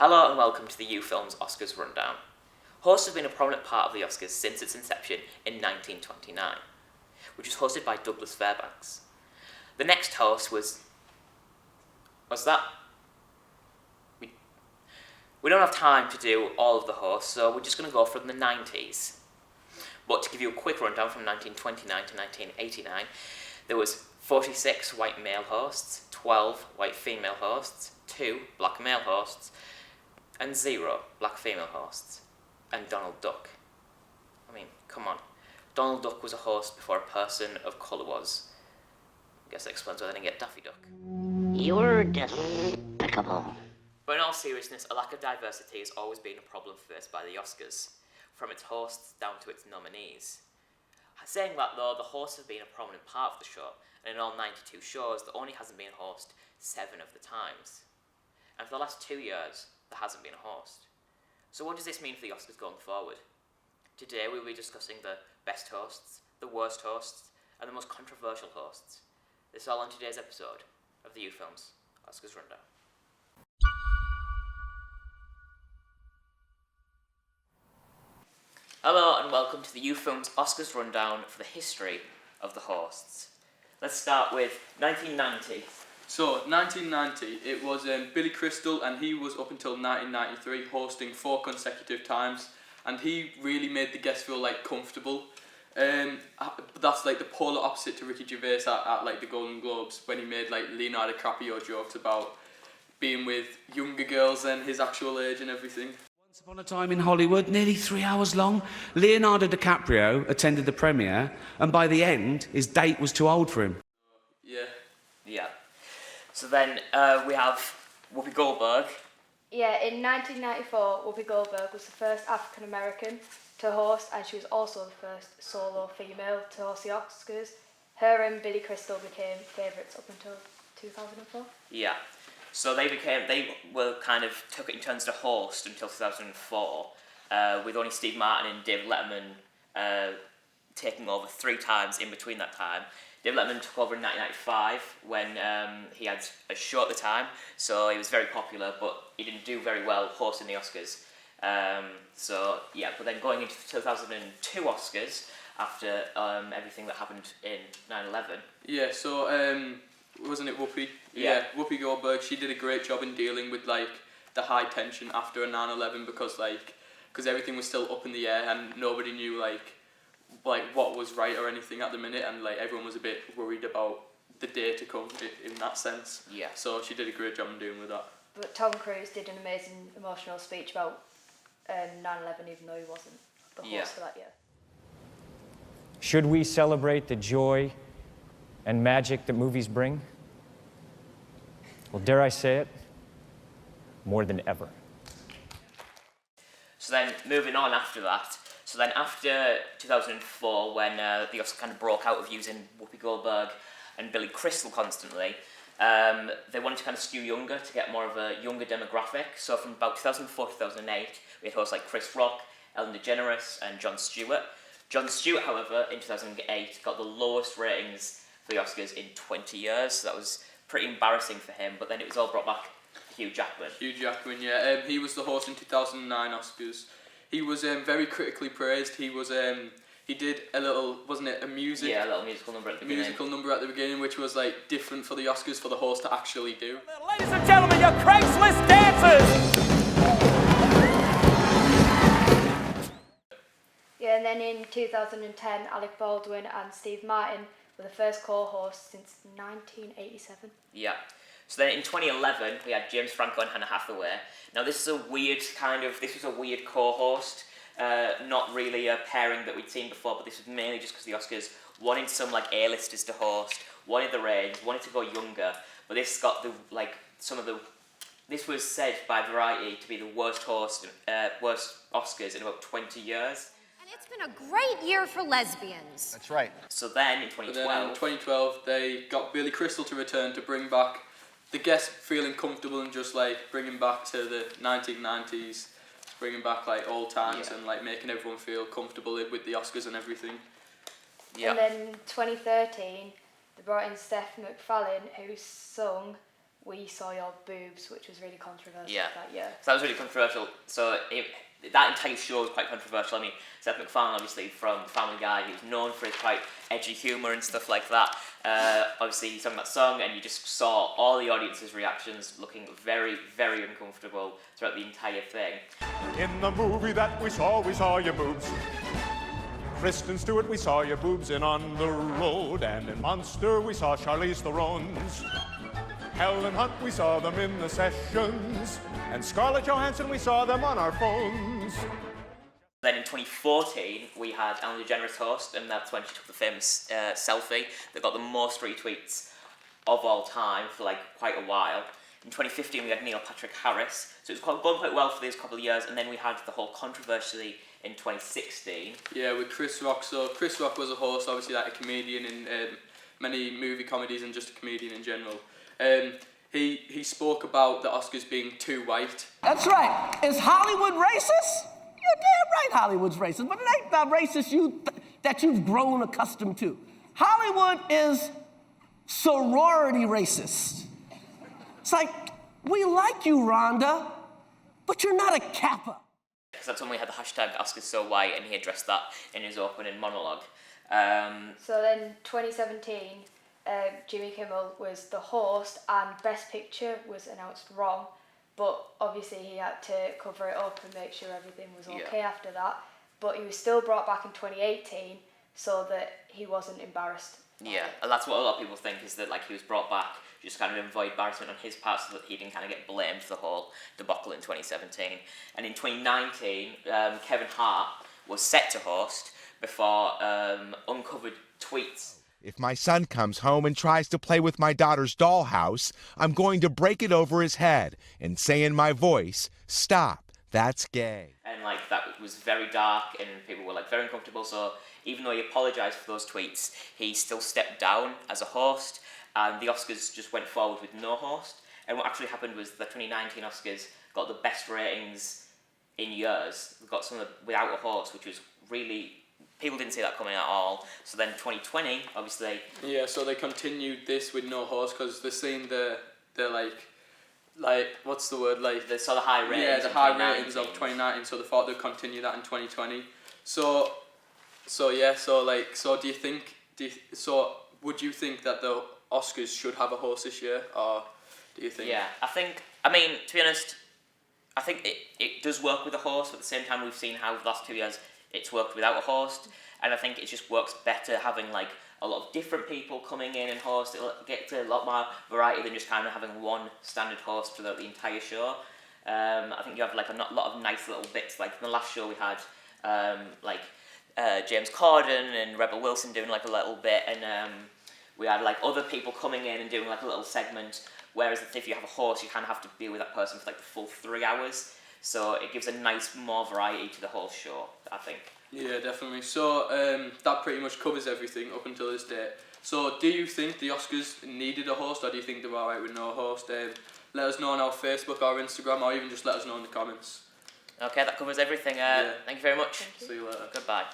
Hello and welcome to the Ufilms Oscars Rundown. Hosts have been a prominent part of the Oscars since its inception in 1929, which was hosted by Douglas Fairbanks. The next host was that? We don't have time to do all of the hosts, so we're just going to go from the 90s. But to give you a quick rundown from 1929 to 1989, there was 46 white male hosts, 12 white female hosts, 2 black male hosts, and 0 black female hosts, and Donald Duck. I mean, come on. Donald Duck was a host before a person of colour was. I guess that explains why they didn't get Daffy Duck. You're despicable. But in all seriousness, a lack of diversity has always been a problem faced by the Oscars, from its hosts down to its nominees. Saying that though, the hosts have been a prominent part of the show, and in all 92 shows, there only hasn't been a host 7 of the times. And for the last 2 years, there hasn't been a host. So what does this mean for the Oscars going forward? Today we'll be discussing the best hosts, the worst hosts, and the most controversial hosts. This is all on today's episode of the Ufilms Oscars Rundown. Hello and welcome to the Ufilms Oscars Rundown for the history of the hosts. Let's start with 1990. So, 1990, it was Billy Crystal, and he was up until 1993 hosting 4 consecutive times, and he really made the guests feel like comfortable. That's like the polar opposite to Ricky Gervais at like the Golden Globes, when he made like Leonardo DiCaprio jokes about being with younger girls than his actual age and everything. Once upon a time in Hollywood, nearly 3 hours long, Leonardo DiCaprio attended the premiere, and by the end, his date was too old for him. Yeah. So then we have Whoopi Goldberg. Yeah, in 1994, Whoopi Goldberg was the first African American to host, and she was also the first solo female to host the Oscars. Her and Billy Crystal became favourites up until 2004. Yeah. So they were kind of took it in turns to host until 2004, with only Steve Martin and David Letterman taking over 3 times in between that time. David Letterman took over in 1995 when he had a show at the time, so he was very popular, but he didn't do very well hosting the Oscars. But then going into the 2002 Oscars, after everything that happened in 9/11. Yeah, so wasn't it Whoopi? Yeah. Whoopi Goldberg, she did a great job in dealing with like the high tension after a 9/11 because everything was still up in the air and nobody knew like what was right or anything at the minute, and like everyone was a bit worried about the day to come in that sense. Yeah. So she did a great job in dealing with that. But Tom Cruise did an amazing emotional speech about 9/11, even though he wasn't the host for that year. Should we celebrate the joy and magic that movies bring? Well, dare I say it, more than ever. So then moving on after that. So then after 2004, when the Oscars kind of broke out of using Whoopi Goldberg and Billy Crystal constantly, they wanted to kind of skew younger to get more of a younger demographic. So from about 2004 to 2008, we had hosts like Chris Rock, Ellen DeGeneres, and Jon Stewart. Jon Stewart, however, in 2008 got the lowest ratings for the Oscars in 20 years. So that was pretty embarrassing for him, but then it was all brought back to Hugh Jackman. Hugh Jackman, yeah. He was the host in 2009 Oscars. He was very critically praised. He was he did a little, wasn't it, a musical number at the beginning. Musical number at the beginning, which was like different for the Oscars for the host to actually do. Ladies and gentlemen, your Craigslist dancers! Yeah, and then in 2010, Alec Baldwin and Steve Martin were the first co-hosts since 1987. Yeah. So then in 2011, we had James Franco and Hannah Hathaway. Now this was a weird co-host, not really a pairing that we'd seen before, but this was mainly just because the Oscars wanted some like A-listers to host, wanted the ratings, wanted to go younger, but this got this was said by Variety to be the worst Oscars in about 20 years. And it's been a great year for lesbians. That's right. So then in 2012... But then in 2012, they got Billy Crystal to return to bring back the guests feeling comfortable and just like bringing back to the 1990s, bringing back like old times and like making everyone feel comfortable with the Oscars and everything. Yeah. And then 2013, they brought in Steph MacFarlane, who sung We Saw Your Boobs, which was really controversial Yeah. that year. So that was really controversial. So that entire show was quite controversial. I mean, Seth MacFarlane, obviously, from Family Guy, he was known for his quite edgy humour and stuff like that. Obviously, he sang that song, and you just saw all the audience's reactions looking very, very uncomfortable throughout the entire thing. In the movie that we saw your boobs. Kristen Stewart, we saw your boobs in On the Road, and in Monster, we saw Charlize Theron's. Helen Hunt, we saw them in the sessions, and Scarlett Johansson, we saw them on our phones. Then in 2014, we had Ellen DeGeneres host, and that's when she took the famous selfie that got the most retweets of all time for like quite a while. In 2015, we had Neil Patrick Harris, so it was going quite well for these couple of years, and then we had the whole controversy in 2016. Yeah, with Chris Rock. So Chris Rock was a host, obviously like a comedian in many movie comedies and just a comedian in general. He spoke about the Oscars being too white. That's right. Is Hollywood racist? You're damn right Hollywood's racist, but it ain't the racist that you've grown accustomed to. Hollywood is sorority racist. It's like, we like you, Rhonda, but you're not a Kappa. Because that's when we had the hashtag Oscars So White, and he addressed that in his opening monologue. So then 2017, Jimmy Kimmel was the host, and Best Picture was announced wrong, but obviously he had to cover it up and make sure everything was okay after that. But he was still brought back in 2018 so that he wasn't embarrassed. Yeah, and that's what a lot of people think, is that like he was brought back just kind of avoid embarrassment on his part so that he didn't kind of get blamed for the whole debacle in 2017. And in 2019, Kevin Hart was set to host before uncovered tweets. If my son comes home and tries to play with my daughter's dollhouse, I'm going to break it over his head and say in my voice, "Stop, that's gay." And like that was very dark, and people were like very uncomfortable. So even though he apologised for those tweets, he still stepped down as a host, and the Oscars just went forward with no host. And what actually happened was the 2019 Oscars got the best ratings in years. We got some without a host, which was really, people didn't see that coming at all. So then 2020, obviously. Yeah, so they continued this with no host because they're seeing the what's the word, like they saw the high ratings. Yeah, the high ratings of 2019. So they thought they'd continue that in 2020. So would you think that the Oscars should have a host this year, or do you think? Yeah, I mean, to be honest, I think it does work with a host, but at the same time we've seen how the last 2 years it's worked without a host, and I think it just works better having like a lot of different people coming in and host. It'll get to a lot more variety than just kind of having one standard host throughout the entire show. I think you have like a lot of nice little bits, like in the last show we had James Corden and Rebel Wilson doing like a little bit, and we had like other people coming in and doing like a little segment, whereas if you have a host you kind of have to be with that person for like the full 3 hours, so it gives a nice more variety to the whole show, I think. Yeah, definitely. So that pretty much covers everything up until this day. So do you think the Oscars needed a host, or do you think they were alright with no host? Let us know on our Facebook or Instagram, or even just let us know in the comments. Okay, that covers everything. Thank you very much. See you later. Goodbye.